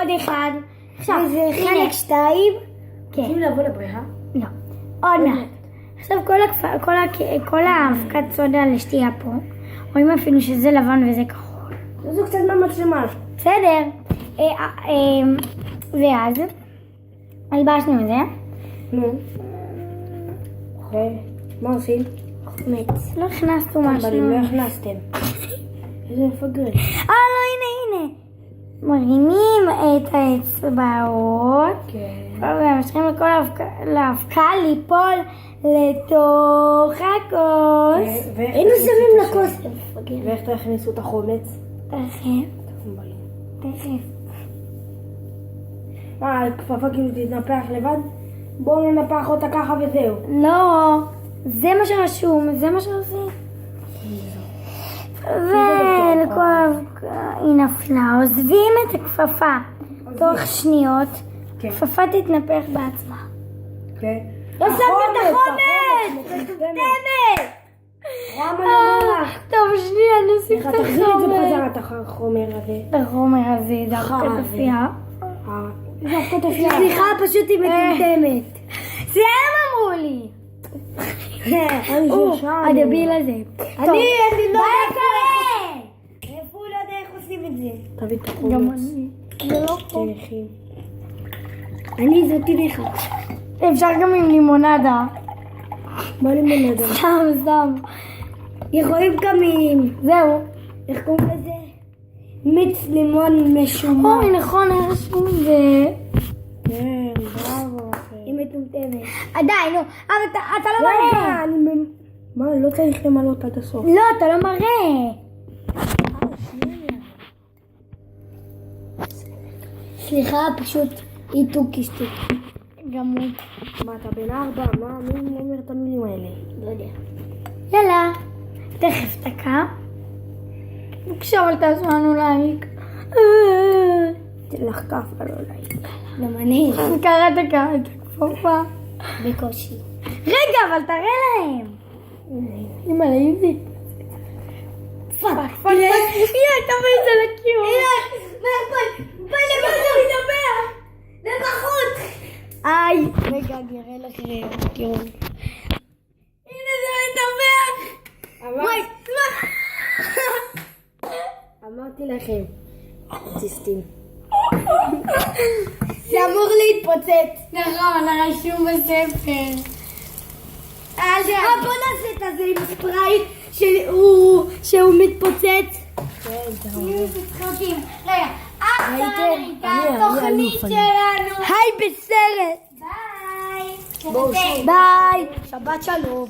עוד אחד. עכשיו, זה חלק 2. כן. רוצים לבוא לבריכה? לא. עוד מעט. עכשיו כל האבקת סודה לשתייה פה, רואים אפילו שזה לבן וזה כחול. זה קצת מהמצלמה. בסדר. ואז, הלבשנו את זה. נו. מה עושים? חומץ. לא הכנסנו אבל משהו. אם לא הכנסתם. איזה מפגרים. לא, הנה. מרימים את האצבעות. כן. ומשכים לכל האבקה ליפול לתוך הכוס. היינו שמים לכוס. ואיך תכניסו את החומץ? תכף. מה, הכפפה כאילו תתנפח לבד? בואו ננפח אותה ככה וזהו. לא, זה מה שרשום, זה מה שעושים. ולכל האבקה היא נפלה, עוזבים את הכפפה תוך שניות, הכפפה תתנפח בעצמה. כן. לא שמת את החומץ! מטומטמת! טוב, שנייה, נוסיף את תחזיר את זה החומץ. בחזרה, את החומר הזה. את החומר הזה, זה אבקת אפייה. זה אבקת אפייה. סליחה, פשוט היא מטומטמת. זה הם אמרו לי. הדביל הזה. אני לא יודע איפה הוא לא יודע איך עושים את זה. תביא את החומץ. גם אני. זה לא פה. תלכי. אני זאתי לך. אפשר גם עם לימונדה. מה לימונדה? סתם. יכולים גם עם... זהו. איך קוראים לזה? מיץ לימון משומר. אוי, נכון, היה רשום את זה. כן, בראבו. היא מטומטמת. עדיין, נו. אבל אתה לא מראה. מה, לא צריך למלות עד הסוף. לא, אתה לא מראה. סליחה, פשוט איתוק אשתי. גם הוא. מה, אתה בן 4? מי אומר את המילים האלה? לא יודע. יאללה. תכף דקה. בבקשה, אבל תעשו לנו לייק. תלך כפה לא לייק. גם אני. קראת את הכפפה. בקושי. רגע, אבל תראה להם. אמא, לאיזי. פאק. היא הייתה באיזה לקיום. בואי למטה מדבר. לבחוץ. איי. רגע, אני אראה לכם. תראו. הנה זה מדבר. וואי, סמך. אמרתי לכם. ציסטים. זה אמור להתפוצץ. נכון, הרשום בספר. בוא נעשה את הזה עם ספרייט שהוא מתפוצץ. כן, זה איזה צחוקים. רגע, התוכנית שלנו. היי בסרט. ביי. בואו, ביי. שבת שלום.